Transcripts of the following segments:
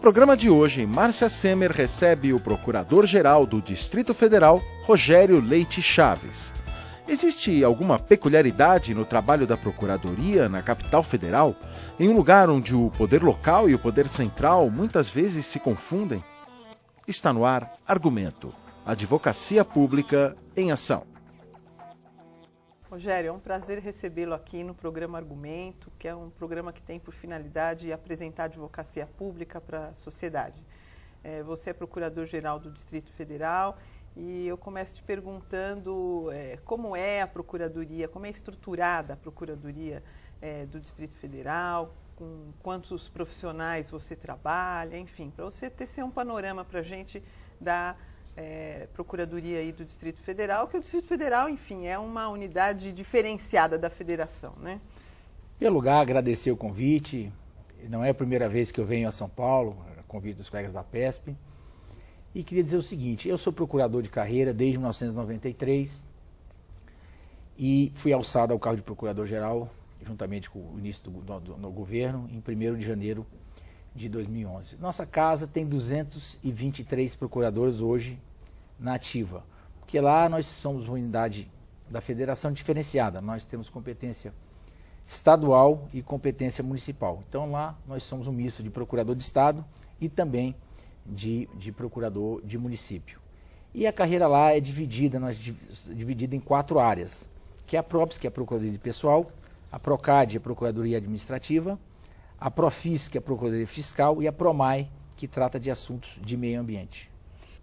programa de hoje, Márcia Semer recebe o Procurador-Geral do Distrito Federal, Rogério Leite Chaves. Existe alguma peculiaridade no trabalho da Procuradoria na capital federal, em um lugar onde o poder local e o poder central muitas vezes se confundem? Está no ar Argumento, Advocacia Pública em Ação. Rogério, é um prazer recebê-lo aqui no programa Argumento, que é um programa que tem por finalidade apresentar a advocacia pública para a sociedade. Você é Procurador-Geral do Distrito Federal e eu começo te perguntando como é a Procuradoria, como é estruturada a Procuradoria do Distrito Federal, com quantos profissionais você trabalha, enfim, para você tecer um panorama para a gente da Procuradoria aí do Distrito Federal, que o Distrito Federal, enfim, é uma unidade diferenciada da federação, né? Em primeiro lugar, agradecer o convite. Não é a primeira vez que eu venho a São Paulo, convite dos colegas da PESP. E queria dizer o seguinte, eu sou procurador de carreira desde 1993 e fui alçado ao cargo de procurador-geral, juntamente com o início do governo, em 1º de janeiro de 2011. Nossa casa tem 223 procuradores hoje na ativa, porque lá nós somos uma unidade da federação diferenciada, nós temos competência estadual e competência municipal. Então lá nós somos um misto de procurador de estado e também de procurador de município. E a carreira lá é dividida, dividida em 4 áreas, que é a PROPS, que é a Procuradoria de Pessoal, a PROCAD, a Procuradoria Administrativa, a PROFIS, que é a Procuradoria Fiscal, e a PROMAI, que trata de assuntos de meio ambiente.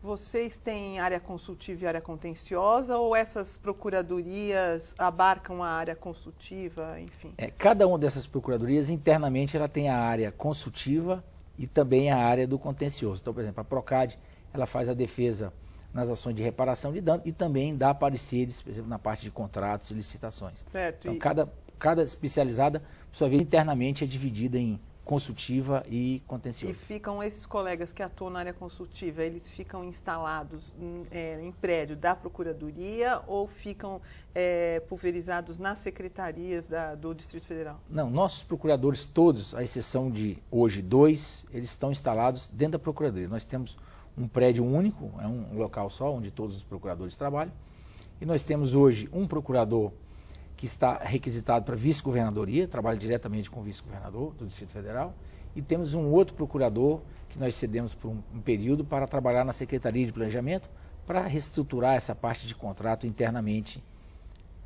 Vocês têm área consultiva e área contenciosa ou essas procuradorias abarcam a área consultiva, enfim? Cada uma dessas procuradorias, internamente, ela tem a área consultiva e também a área do contencioso. Então, por exemplo, a PROCAD, ela faz a defesa nas ações de reparação de dano e também dá pareceres, por exemplo, na parte de contratos e licitações. Certo. Então, cada especializada, por sua vez, internamente é dividida em consultiva e contencioso. E ficam esses colegas que atuam na área consultiva, eles ficam instalados em prédio da Procuradoria ou ficam pulverizados nas secretarias do Distrito Federal? Não, nossos procuradores todos, à exceção de hoje 2, eles estão instalados dentro da Procuradoria. Nós temos um prédio único, é um local só, onde todos os procuradores trabalham. E nós temos hoje um procurador que está requisitado para vice-governadoria, trabalha diretamente com o vice-governador do Distrito Federal, e temos um outro procurador que nós cedemos por um período para trabalhar na Secretaria de Planejamento, para reestruturar essa parte de contrato internamente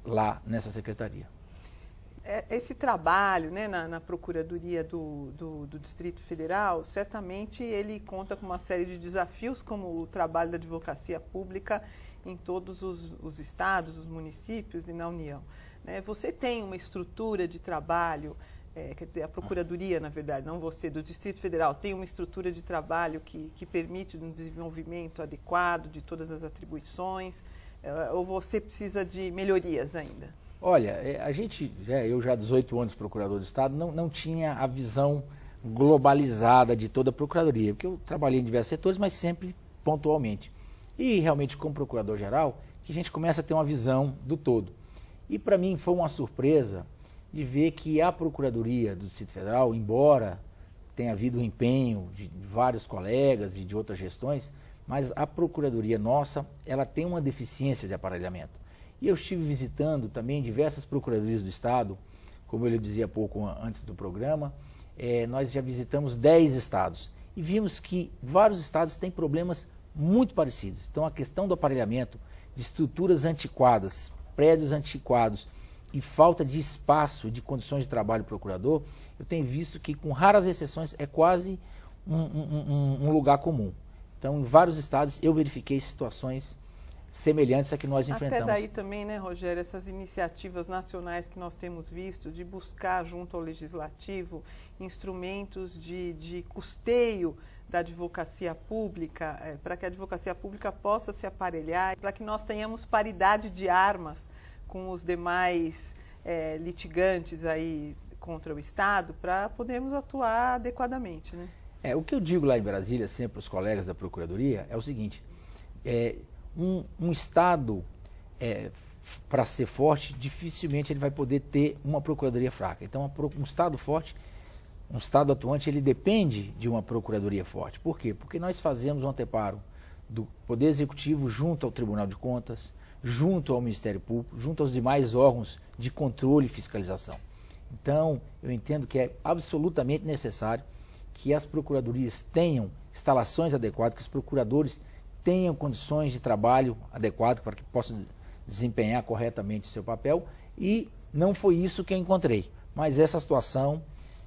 lá nessa secretaria. Esse trabalho, né, na Procuradoria do Distrito Federal, certamente ele conta com uma série de desafios, como o trabalho da advocacia pública em todos os estados, os municípios e na União. Você tem uma estrutura de trabalho, quer dizer, a Procuradoria, na verdade, não você, do Distrito Federal, tem uma estrutura de trabalho que permite um desenvolvimento adequado de todas as atribuições, ou você precisa de melhorias ainda? Olha, eu já há 18 anos procurador do Estado, não tinha a visão globalizada de toda a Procuradoria, porque eu trabalhei em diversos setores, mas sempre pontualmente. E realmente, como procurador-geral, que a gente começa a ter uma visão do todo. E para mim foi uma surpresa de ver que a Procuradoria do Distrito Federal, embora tenha havido um empenho de vários colegas e de outras gestões, mas a Procuradoria nossa, ela tem uma deficiência de aparelhamento. E eu estive visitando também diversas procuradorias do Estado, como eu dizia há pouco antes do programa, nós já visitamos 10 estados e vimos que vários estados têm problemas muito parecidos. Então a questão do aparelhamento, de estruturas antiquadas, prédios antiquados e falta de espaço, de condições de trabalho do procurador, eu tenho visto que, com raras exceções, é quase um lugar comum. Então, em vários estados, eu verifiquei situações semelhantes a que nós enfrentamos. Até daí também, né, Rogério, essas iniciativas nacionais que nós temos visto de buscar, junto ao Legislativo, instrumentos de custeio da advocacia pública, para que a advocacia pública possa se aparelhar, para que nós tenhamos paridade de armas com os demais litigantes aí contra o Estado, para podermos atuar adequadamente, né? O que eu digo lá em Brasília, sempre para os colegas da Procuradoria, é o seguinte, um Estado, para ser forte, dificilmente ele vai poder ter uma Procuradoria fraca. Então, um Estado forte um Estado atuante, ele depende de uma procuradoria forte. Por quê? Porque nós fazemos um anteparo do Poder Executivo junto ao Tribunal de Contas, junto ao Ministério Público, junto aos demais órgãos de controle e fiscalização. Então, eu entendo que é absolutamente necessário que as procuradorias tenham instalações adequadas, que os procuradores tenham condições de trabalho adequadas para que possam desempenhar corretamente o seu papel, e não foi isso que eu encontrei. Mas essa situação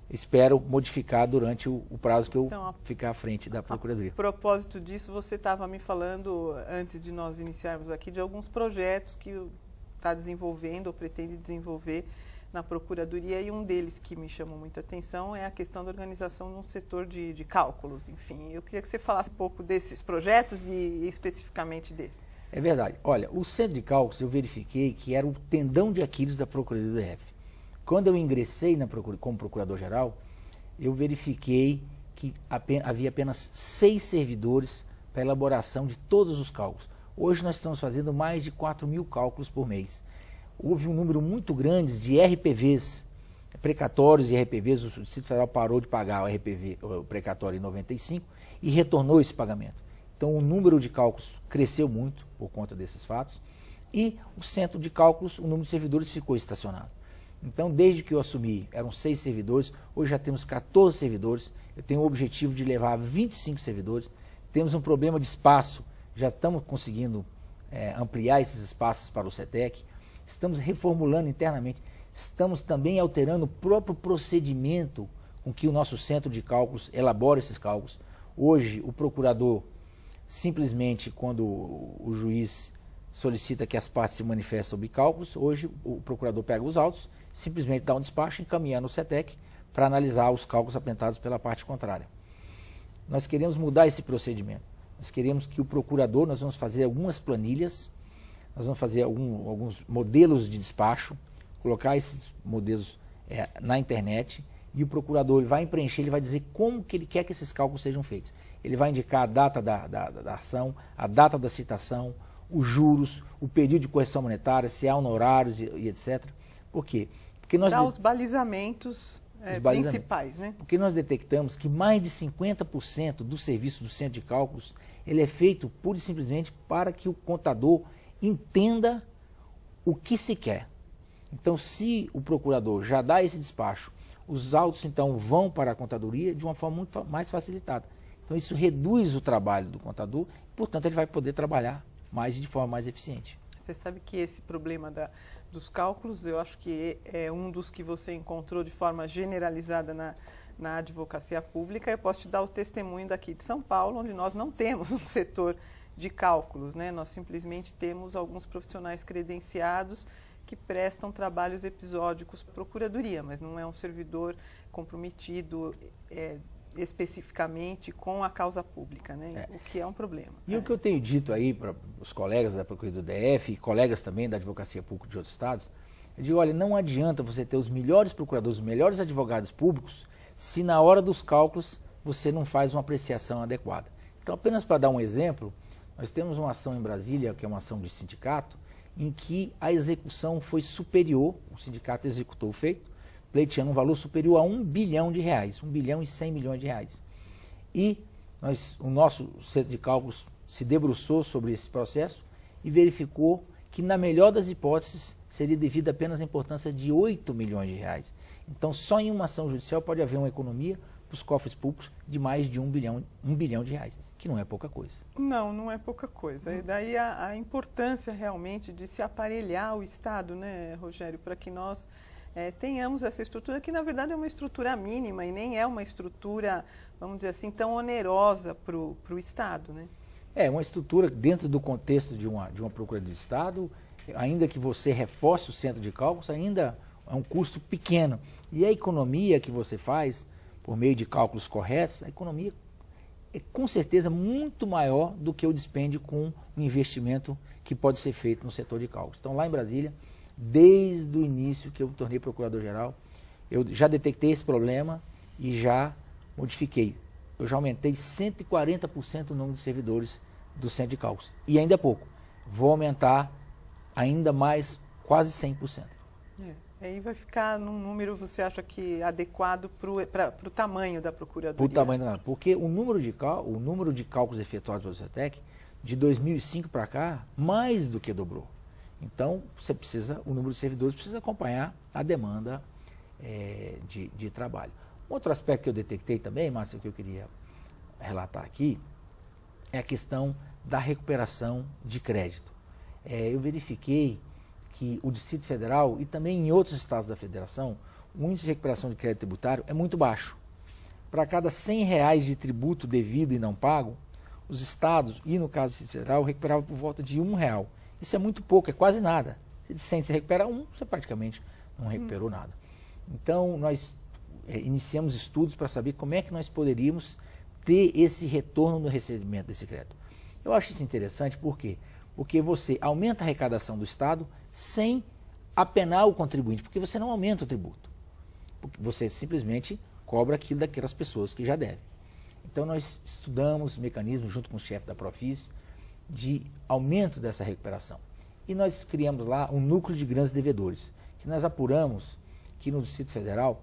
espero modificar durante o prazo que eu ficar à frente da Procuradoria. A propósito disso, você estava me falando, antes de nós iniciarmos aqui, de alguns projetos que está desenvolvendo ou pretende desenvolver na Procuradoria, e um deles que me chamou muita atenção é a questão da organização no setor de cálculos. Enfim, eu queria que você falasse um pouco desses projetos e especificamente desse. É verdade. Olha, o Centro de Cálculos eu verifiquei que era o tendão de Aquiles da Procuradoria do DF. Quando eu ingressei como Procurador-Geral, eu verifiquei que havia apenas 6 servidores para a elaboração de todos os cálculos. Hoje nós estamos fazendo mais de 4.000 cálculos por mês. Houve um número muito grande de RPVs, precatórios e RPVs. O Distrito Federal parou de pagar o RPV, o precatório, em 95 e retornou esse pagamento. Então o número de cálculos cresceu muito por conta desses fatos, e o Centro de Cálculos, o número de servidores ficou estacionado. Então, desde que eu assumi, eram 6 servidores, hoje já temos 14 servidores, eu tenho o objetivo de levar a 25 servidores, temos um problema de espaço, já estamos conseguindo ampliar esses espaços para o CETEC, estamos reformulando internamente, estamos também alterando o próprio procedimento com que o nosso Centro de Cálculos elabora esses cálculos. Hoje, o procurador, simplesmente quando o juiz solicita que as partes se manifestem sobre cálculos, hoje o procurador pega os autos, simplesmente dá um despacho, encaminha no CETEC para analisar os cálculos apresentados pela parte contrária. Nós queremos mudar esse procedimento. Nós queremos que o procurador, nós vamos fazer algumas planilhas, nós vamos fazer alguns modelos de despacho, colocar esses modelos na internet, e o procurador ele vai preencher, ele vai dizer como que ele quer que esses cálculos sejam feitos. Ele vai indicar a data da ação, a data da citação, os juros, o período de correção monetária, se há honorários e etc. Por quê? Porque nós dá os balizamentos principais, né? Porque nós detectamos que mais de 50% do serviço do Centro de Cálculos ele é feito pura e simplesmente para que o contador entenda o que se quer. Então, se o procurador já dá esse despacho, os autos então vão para a contadoria de uma forma muito mais facilitada. Então, isso reduz o trabalho do contador, portanto, ele vai poder trabalhar mais e de forma mais eficiente. Você sabe que esse problema dos cálculos, eu acho que é um dos que você encontrou de forma generalizada na advocacia pública. Eu posso te dar o testemunho daqui de São Paulo, onde nós não temos um setor de cálculos, né? Nós simplesmente temos alguns profissionais credenciados que prestam trabalhos episódicos para a Procuradoria, mas não é um servidor comprometido especificamente com a causa pública, né? O que é um problema. E o que eu tenho dito aí para os colegas da Procuradoria do DF e colegas também da Advocacia Pública de outros estados, eu digo, olha, não adianta você ter os melhores procuradores, os melhores advogados públicos, se na hora dos cálculos você não faz uma apreciação adequada. Então, apenas para dar um exemplo, nós temos uma ação em Brasília, que é uma ação de sindicato, em que a execução foi superior, o sindicato executou o feito, pleiteando um valor superior a R$1 bilhão, R$1 bilhão e 100 milhões. E o nosso Centro de Cálculos se debruçou sobre esse processo e verificou que, na melhor das hipóteses, seria devida apenas a importância de R$8 milhões. Então, só em uma ação judicial pode haver uma economia para os cofres públicos de mais de R$1 bilhão, que não é pouca coisa. Não é pouca coisa. E daí a importância realmente de se aparelhar o Estado, né, Rogério, para que nós tenhamos essa estrutura, que na verdade é uma estrutura mínima e nem é uma estrutura, vamos dizer assim, tão onerosa para o Estado, né? É uma estrutura dentro do contexto de uma Procuradoria de Estado, ainda que você reforce o Centro de Cálculos, ainda é um custo pequeno. E a economia que você faz, por meio de cálculos corretos, a economia é com certeza muito maior do que o dispêndio com o investimento que pode ser feito no setor de cálculos. Então, lá em Brasília, desde o início que eu me tornei Procurador-Geral, eu já detectei esse problema e já modifiquei. Eu já aumentei 140% o número de servidores do Centro de Cálculos. E ainda é pouco. Vou aumentar ainda mais, quase 100%. Aí vai ficar num número, você acha que adequado para o tamanho da Procuradoria? Para o tamanho da, porque o número de cálculos efetuados pela CETEC, de 2005 para cá, mais do que dobrou. Então, o número de servidores precisa acompanhar a demanda de trabalho. Outro aspecto que eu detectei também, Márcio, que eu queria relatar aqui, é a questão da recuperação de crédito. Eu verifiquei que o Distrito Federal e também em outros estados da Federação, o índice de recuperação de crédito tributário é muito baixo. Para cada R$100 de tributo devido e não pago, os estados, e no caso do Distrito Federal, recuperavam por volta de R$1. Isso é muito pouco, é quase nada. Se de 100 você recupera 1, você praticamente não recuperou nada. Então, nós iniciamos estudos para saber como é que nós poderíamos ter esse retorno no recebimento desse crédito. Eu acho isso interessante, por quê? Porque você aumenta a arrecadação do Estado sem apenar o contribuinte, porque você não aumenta o tributo. Porque você simplesmente cobra aquilo daquelas pessoas que já devem. Então nós estudamos mecanismos, junto com o chefe da Profis, de aumento dessa recuperação. E nós criamos lá um núcleo de grandes devedores, que nós apuramos que no Distrito Federal,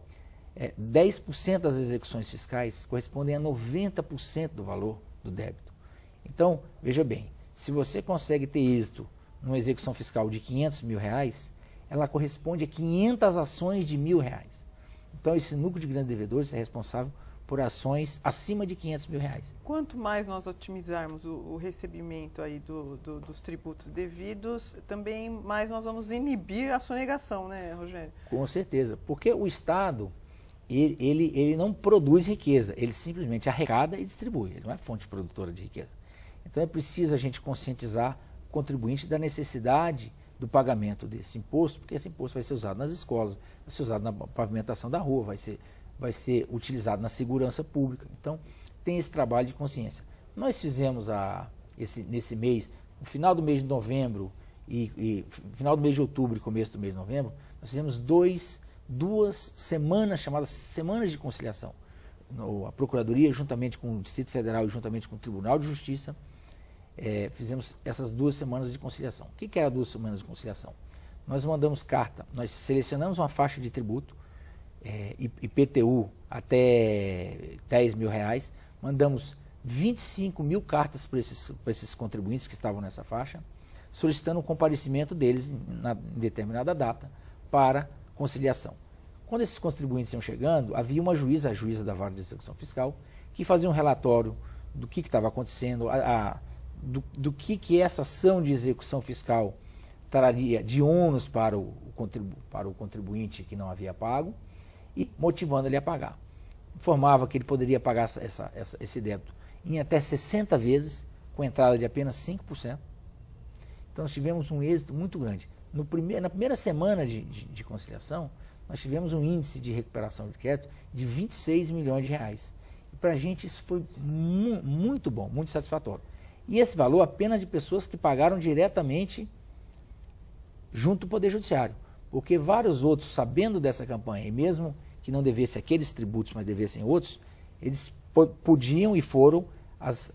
10% das execuções fiscais correspondem a 90% do valor do débito. Então, veja bem, se você consegue ter êxito numa execução fiscal de R$500 mil, ela corresponde a 500 ações de R$1.000. Então, esse núcleo de grandes devedores é responsável por ações acima de R$500 mil. Quanto mais nós otimizarmos o recebimento aí dos tributos devidos, também mais nós vamos inibir a sonegação, né, Rogério? Com certeza, porque o Estado, ele não produz riqueza, ele simplesmente arrecada e distribui, ele não é fonte produtora de riqueza. Então é preciso a gente conscientizar o contribuinte da necessidade do pagamento desse imposto, porque esse imposto vai ser usado nas escolas, vai ser usado na pavimentação da rua, vai ser utilizado na segurança pública. Então, tem esse trabalho de consciência. Nós fizemos nesse mês, no final do mês de novembro e final do mês de outubro e começo do mês de novembro, nós fizemos duas semanas chamadas Semanas de Conciliação. A Procuradoria, juntamente com o Distrito Federal e juntamente com o Tribunal de Justiça, fizemos essas 2 semanas de conciliação. O que era 2 semanas de conciliação? Nós mandamos carta, nós selecionamos uma faixa de tributo, IPTU até R$10 mil, mandamos 25 mil cartas para esses contribuintes que estavam nessa faixa, solicitando o comparecimento deles em determinada data para conciliação. Quando esses contribuintes iam chegando, havia uma juíza, a juíza da Vara de Execução Fiscal, que fazia um relatório do que estava acontecendo, do que essa ação de execução fiscal traria de ônus para o contribuinte que não havia pago e motivando ele a pagar. Informava que ele poderia pagar esse débito em até 60 vezes, com entrada de apenas 5%. Então nós tivemos um êxito muito grande. Na primeira semana de conciliação, nós tivemos um índice de recuperação de crédito de R$26 milhões. E para a gente isso foi muito bom, muito satisfatório. E esse valor apenas de pessoas que pagaram diretamente junto ao Poder Judiciário. Porque vários outros, sabendo dessa campanha, e mesmo que não devessem aqueles tributos, mas devessem outros, eles podiam e foram às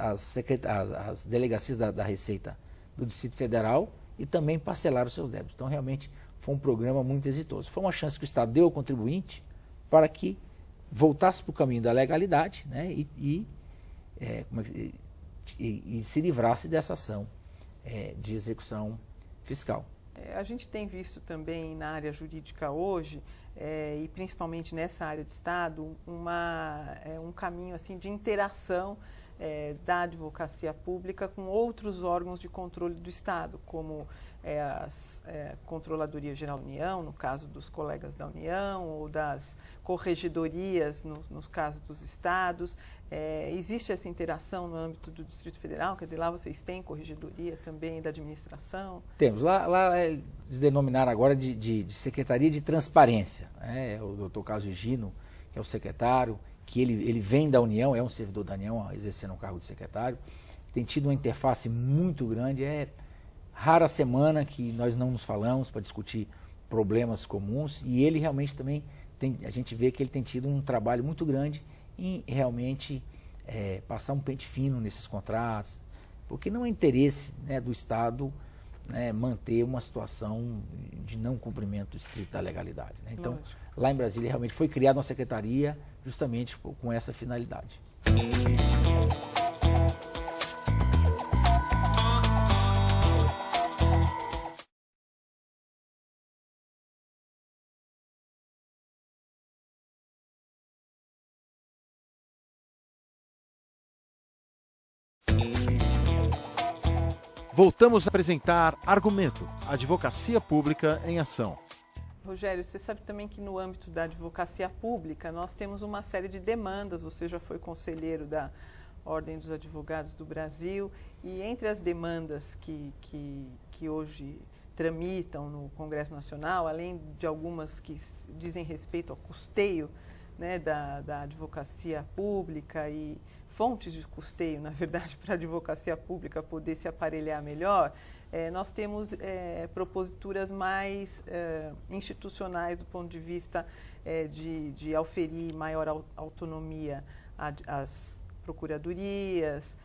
delegacias da Receita do Distrito Federal e também parcelaram os seus débitos. Então, realmente, foi um programa muito exitoso. Foi uma chance que o Estado deu ao contribuinte para que voltasse para o caminho da legalidade, né, e se livrasse dessa ação de execução fiscal. A gente tem visto também na área jurídica hoje, e principalmente nessa área de Estado, um caminho assim, de interação da advocacia pública com outros órgãos de controle do Estado, como a Controladoria Geral da União, no caso dos colegas da União, ou das corregedorias, nos casos dos estados. Existe essa interação no âmbito do Distrito Federal? Quer dizer, lá vocês têm corregedoria também da administração? Temos. Lá eles denominaram agora de Secretaria de Transparência. O doutor Carlos Gino, que é o secretário, que ele vem da União, é um servidor da União, exercendo o cargo de secretário. Tem tido uma interface muito grande. É rara semana que nós não nos falamos para discutir problemas comuns. E ele realmente também, a gente vê que ele tem tido um trabalho muito grande em realmente passar um pente fino nesses contratos, porque não é interesse, né, do Estado né, manter uma situação de não cumprimento estrito da legalidade, né? Então, Lógico. lá em Brasília realmente foi criada uma secretaria justamente com essa finalidade. Voltamos a apresentar Argumento, Advocacia Pública em Ação. Rogério, você sabe também que no âmbito da advocacia pública nós temos uma série de demandas. Você já foi conselheiro da Ordem dos Advogados do Brasil e entre as demandas que hoje tramitam no Congresso Nacional, além de algumas que dizem respeito ao custeio, né, da advocacia pública e fontes de custeio, na verdade, para a advocacia pública poder se aparelhar melhor, nós temos proposituras mais institucionais do ponto de vista de auferir maior autonomia às procuradorias,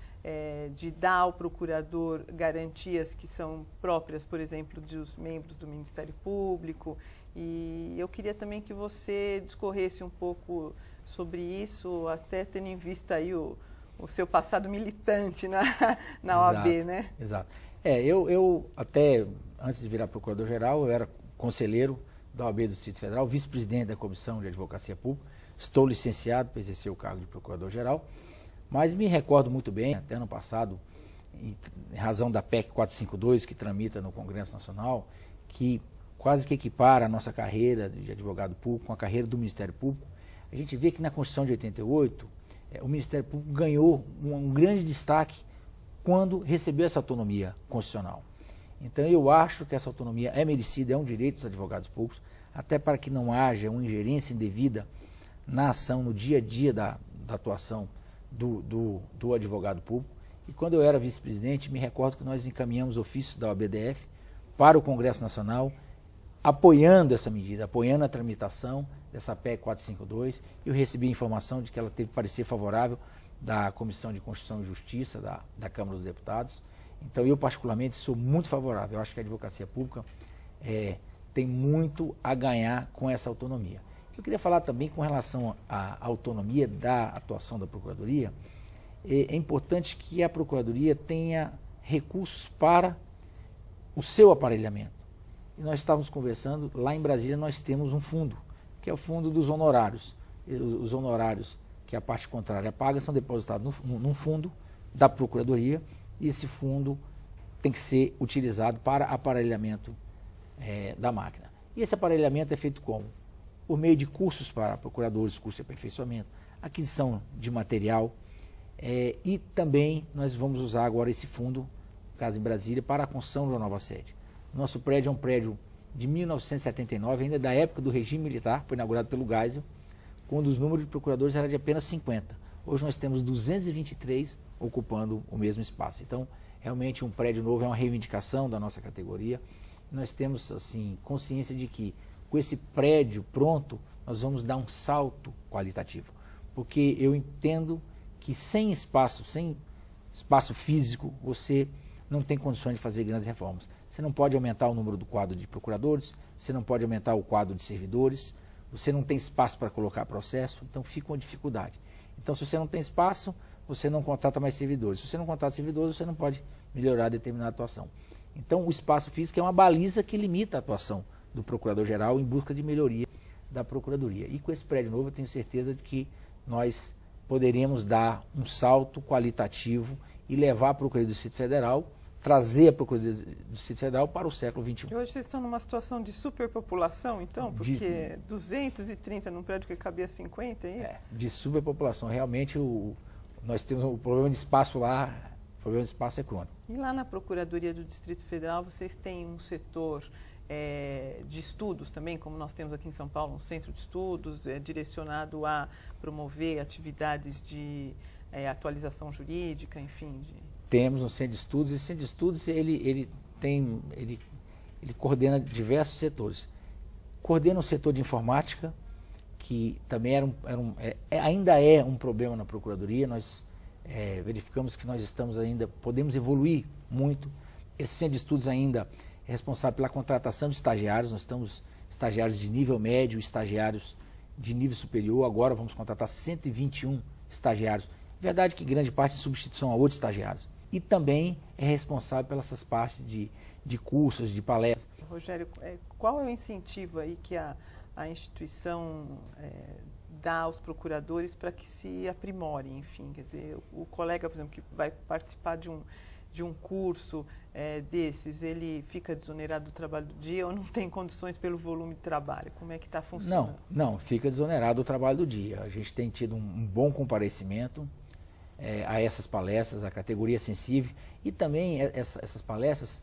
de dar ao procurador garantias que são próprias, por exemplo, dos membros do Ministério Público. E eu queria também que você discorresse um pouco sobre isso, até tendo em vista aí o seu passado militante na OAB, né? Exato. Eu até, antes de virar procurador-geral, eu era conselheiro da OAB do Distrito Federal, vice-presidente da Comissão de Advocacia Pública, estou licenciado para exercer o cargo de procurador-geral, mas me recordo muito bem, até no passado, em razão da PEC 452, que tramita no Congresso Nacional, que quase que equipara a nossa carreira de advogado público com a carreira do Ministério Público. A gente vê que na Constituição de 88, o Ministério Público ganhou um grande destaque quando recebeu essa autonomia constitucional. Então eu acho que essa autonomia é merecida, é um direito dos advogados públicos, até para que não haja uma ingerência indevida na ação, no dia a dia da atuação do advogado público. E quando eu era vice-presidente, me recordo que nós encaminhamos ofícios da OABDF para o Congresso Nacional, apoiando essa medida, apoiando a tramitação dessa PEC 452, e eu recebi a informação de que ela teve parecer favorável da Comissão de Constituição e Justiça da Câmara dos Deputados. Então eu particularmente sou muito favorável, eu acho que a advocacia pública tem muito a ganhar com essa autonomia. Eu queria falar também com relação à autonomia da atuação da Procuradoria. É importante que a Procuradoria tenha recursos para o seu aparelhamento. E nós estávamos conversando, lá em Brasília nós temos um fundo, que é o fundo dos honorários. Os honorários que a parte contrária paga são depositados num fundo da Procuradoria, e esse fundo tem que ser utilizado para aparelhamento da máquina. E esse aparelhamento é feito como? Por meio de cursos para procuradores, cursos de aperfeiçoamento, aquisição de material, e também nós vamos usar agora esse fundo, no caso em Brasília, para a construção de uma nova sede. Nosso prédio é um prédio de 1979, ainda da época do regime militar, foi inaugurado pelo Geisel, quando os números de procuradores era de apenas 50. Hoje nós temos 223 ocupando o mesmo espaço. Então, realmente um prédio novo é uma reivindicação da nossa categoria. Nós temos assim consciência de que com esse prédio pronto, nós vamos dar um salto qualitativo. Porque eu entendo que sem espaço físico, você não tem condições de fazer grandes reformas. Você não pode aumentar o número do quadro de procuradores, você não pode aumentar o quadro de servidores, você não tem espaço para colocar processo, então fica uma dificuldade. Então, se você não tem espaço, você não contrata mais servidores. Se você não contrata servidores, você não pode melhorar determinada atuação. Então, o espaço físico é uma baliza que limita a atuação do Procurador-Geral em busca de melhoria da Procuradoria. E com esse prédio novo, eu tenho certeza de que nós poderemos dar um salto qualitativo e levar a Procuradoria do Distrito Federal, trazer a Procuradoria do Distrito Federal para o século XXI. E hoje vocês estão numa situação de superpopulação, então? Porque 230 num prédio que cabia 50, é isso? De superpopulação. Realmente, nós temos um problema de espaço lá, o problema de espaço é crônico. E lá na Procuradoria do Distrito Federal, vocês têm um setor de estudos também, como nós temos aqui em São Paulo, um centro de estudos direcionado a promover atividades de atualização jurídica, enfim. Temos um centro de estudos, e esse centro de estudos ele coordena diversos setores. Coordena o setor de informática, que também ainda é um problema na Procuradoria. Nós verificamos que nós podemos evoluir muito Esse centro de estudos ainda é responsável pela contratação de estagiários. Nós estamos estagiários de nível médio, estagiários de nível superior. Agora vamos contratar 121 estagiários. Verdade que grande parte é substituição a outros estagiários. E também é responsável pelas partes de cursos, de palestras. Rogério, qual é o incentivo aí que a instituição dá aos procuradores para que se aprimorem? Enfim, quer dizer, o colega, por exemplo, que vai participar de um curso desses, ele fica desonerado do trabalho do dia ou não tem condições pelo volume de trabalho? Como é que está funcionando? Não, fica desonerado do trabalho do dia. A gente tem tido um bom comparecimento a essas palestras, a categoria sensível, e também essas palestras,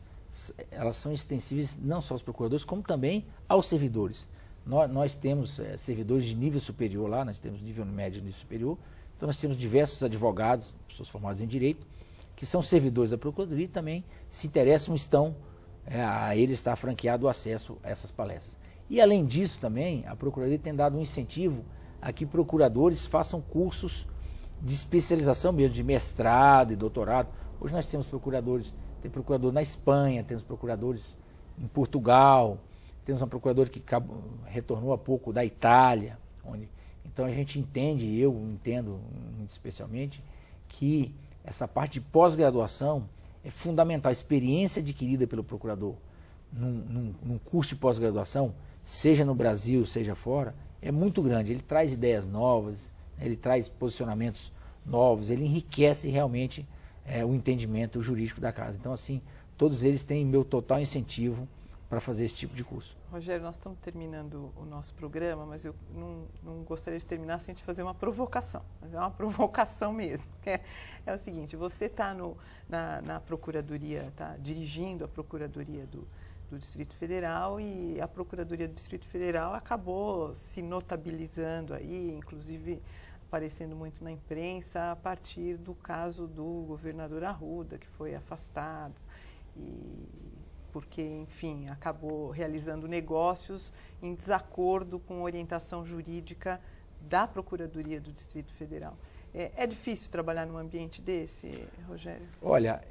elas são extensíveis não só aos procuradores, como também aos servidores. Nós temos servidores de nível superior lá, nós temos nível médio e nível superior, então nós temos diversos advogados, pessoas formadas em direito, que são servidores da Procuradoria e também se interessam, a eles está franqueado o acesso a essas palestras. E além disso também, a Procuradoria tem dado um incentivo a que procuradores façam cursos de especialização mesmo, de mestrado e doutorado. Hoje nós temos procuradores, tem procurador na Espanha, temos procuradores em Portugal, temos uma procuradora que retornou há pouco da Itália. Então a gente entende, eu entendo muito especialmente, que essa parte de pós-graduação é fundamental. A experiência adquirida pelo procurador num curso de pós-graduação, seja no Brasil, seja fora, é muito grande. Ele traz ideias novas, ele traz posicionamentos novos, ele enriquece realmente o entendimento jurídico da casa. Então, assim, todos eles têm meu total incentivo para fazer esse tipo de curso. Rogério, nós estamos terminando o nosso programa, mas eu não gostaria de terminar sem te fazer uma provocação. Mas é uma provocação mesmo. É o seguinte, você está na Procuradoria, está dirigindo a Procuradoria do Distrito Federal, e a Procuradoria do Distrito Federal acabou se notabilizando aí, inclusive aparecendo muito na imprensa, a partir do caso do governador Arruda, que foi afastado, porque, enfim, acabou realizando negócios em desacordo com a orientação jurídica da Procuradoria do Distrito Federal. É difícil trabalhar num ambiente desse, Rogério? Olha,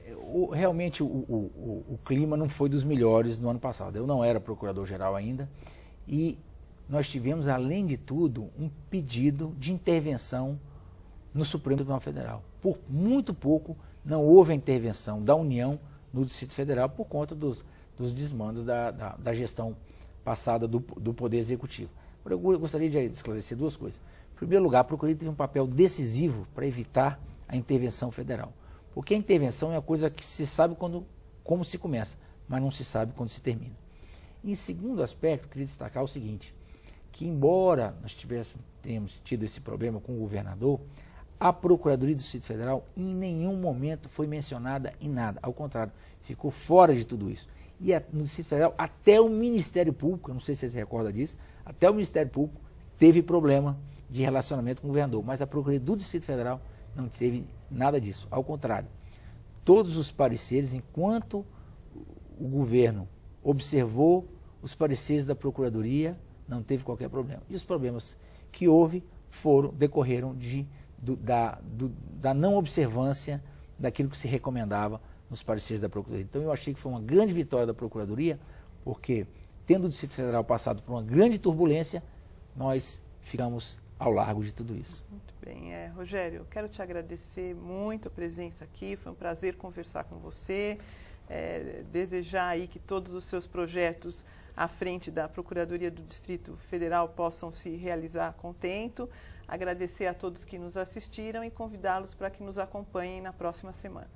realmente o clima não foi dos melhores no ano passado. Eu não era procurador-geral ainda e nós tivemos, além de tudo, um pedido de intervenção no Supremo Tribunal Federal. Por muito pouco não houve a intervenção da União no Distrito Federal por conta dos desmandos da gestão passada do Poder Executivo. Eu gostaria de esclarecer duas coisas. Em primeiro lugar, a Procuradoria teve um papel decisivo para evitar a intervenção federal. Porque a intervenção é uma coisa que se sabe como se começa, mas não se sabe quando se termina. Em segundo aspecto, queria destacar o seguinte, que embora nós tenhamos tido esse problema com o governador, a Procuradoria do Distrito Federal em nenhum momento foi mencionada em nada. Ao contrário, ficou fora de tudo isso. E no Distrito Federal, até o Ministério Público, eu não sei se você se recorda disso, até o Ministério Público teve problema de relacionamento com o governador, mas a Procuradoria do Distrito Federal não teve nada disso. Ao contrário, todos os pareceres, enquanto o governo observou os pareceres da Procuradoria, não teve qualquer problema. E os problemas que houve decorreram da não observância daquilo que se recomendava nos pareceres da Procuradoria. Então eu achei que foi uma grande vitória da Procuradoria, porque tendo o Distrito Federal passado por uma grande turbulência, nós ficamos ao largo de tudo isso. Muito bem. Rogério, eu quero te agradecer muito a presença aqui, foi um prazer conversar com você, desejar aí que todos os seus projetos à frente da Procuradoria do Distrito Federal possam se realizar contento, agradecer a todos que nos assistiram e convidá-los para que nos acompanhem na próxima semana.